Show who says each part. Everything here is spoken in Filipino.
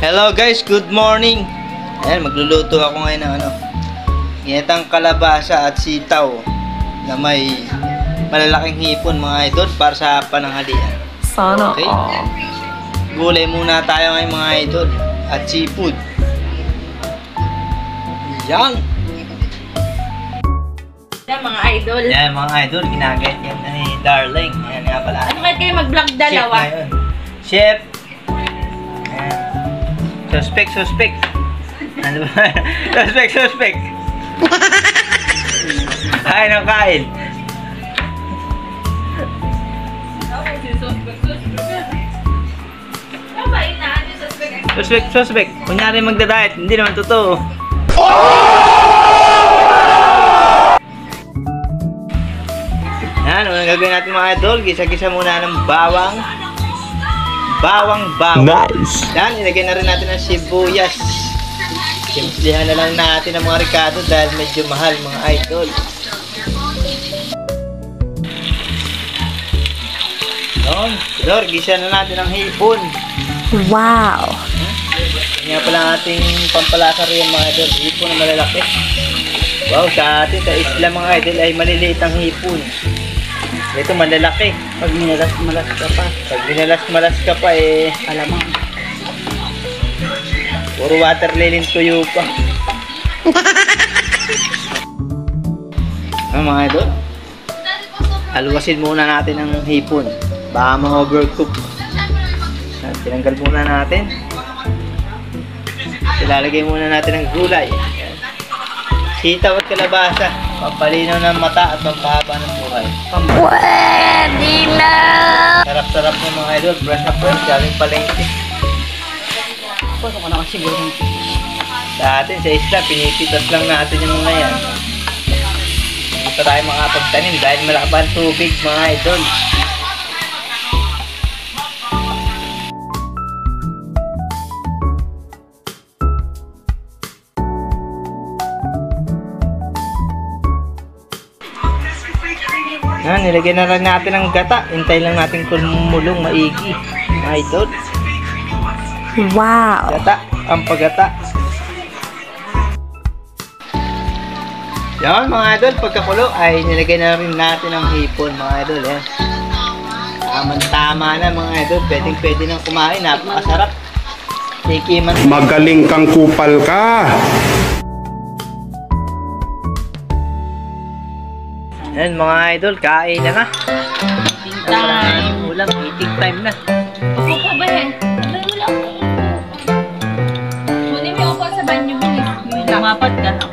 Speaker 1: Hello guys, good morning. Ayan, magluluto ako ngayon ng ginatang kalabasa at sitaw na may malalaking hipon mga idol para sa pananghalian.
Speaker 2: Sana
Speaker 1: okay. Gulay muna tayo ngayon mga idol at seafood. Yan.
Speaker 2: Yan mga idol.
Speaker 1: Yan mga idol, ginagayat yan ni Darling. Ayan nga pala.
Speaker 2: Ano kayo mag-vlog dalawa?
Speaker 1: Chef. Ayan. Suspect. Ano ba? Suspect. Ay, nakain. Suspect. Kunyari magda-diet, hindi naman totoo. Yan, unang gagawin natin mga idol, gisa-gisa muna ng bawang. Nice! Yan, ilagay na rin natin ang sibuyas. Simplihan na lang natin ang mga ricado dahil medyo mahal mga idol. Yan, idol, gisa na natin ang hipon.
Speaker 2: Wow!
Speaker 1: Yan pala ating pampalasa rin mga idol, hipon na malalaki. Wow, sa atin, sa isla mga idol ay maliliit ang hipon. Ito malalaki. Pag minalas-malas ka pa. Alamang. Puro water lilin tuyo pa. Mga idol. Haluasin muna natin ang hipon. Baka ma-overcook. Tinanggal muna natin. Ilalagay muna natin ang gulay. Sitaw at kalabasa. Pampalinaw ng mata at pampahaba ng buhay.
Speaker 2: Pwede na!
Speaker 1: Sarap-sarap ng mga idol. Fresh na fresh. Galing palengke.
Speaker 2: Pwede ko na kasi siguro.
Speaker 1: Sa atin, sa isla, pinipitas lang natin yung mga yan. Hindi pa tayo makapagtanim dahil malaki pa ang tubig mga idol. Yan, nilagay na lang natin ang gata. Hintay lang natin kumulong maigi. Mga idol.
Speaker 2: Wow!
Speaker 1: Gata, ang paggata. Yan mga idol, pagkakulo ay nilagay na rin natin ang hipon mga idol. Yan. Tama na mga idol. Pwede nang kumain. Napakasarap. Tikiman.
Speaker 3: Magaling kang kupal ka.
Speaker 1: Yan mga idol, kain na na.
Speaker 2: Eating time.
Speaker 1: Ulam, eating time na.
Speaker 2: Upo ka ba eh? Abay mo lang. Kunin mo yung upo sa banyo mo eh. Lumapat ka na.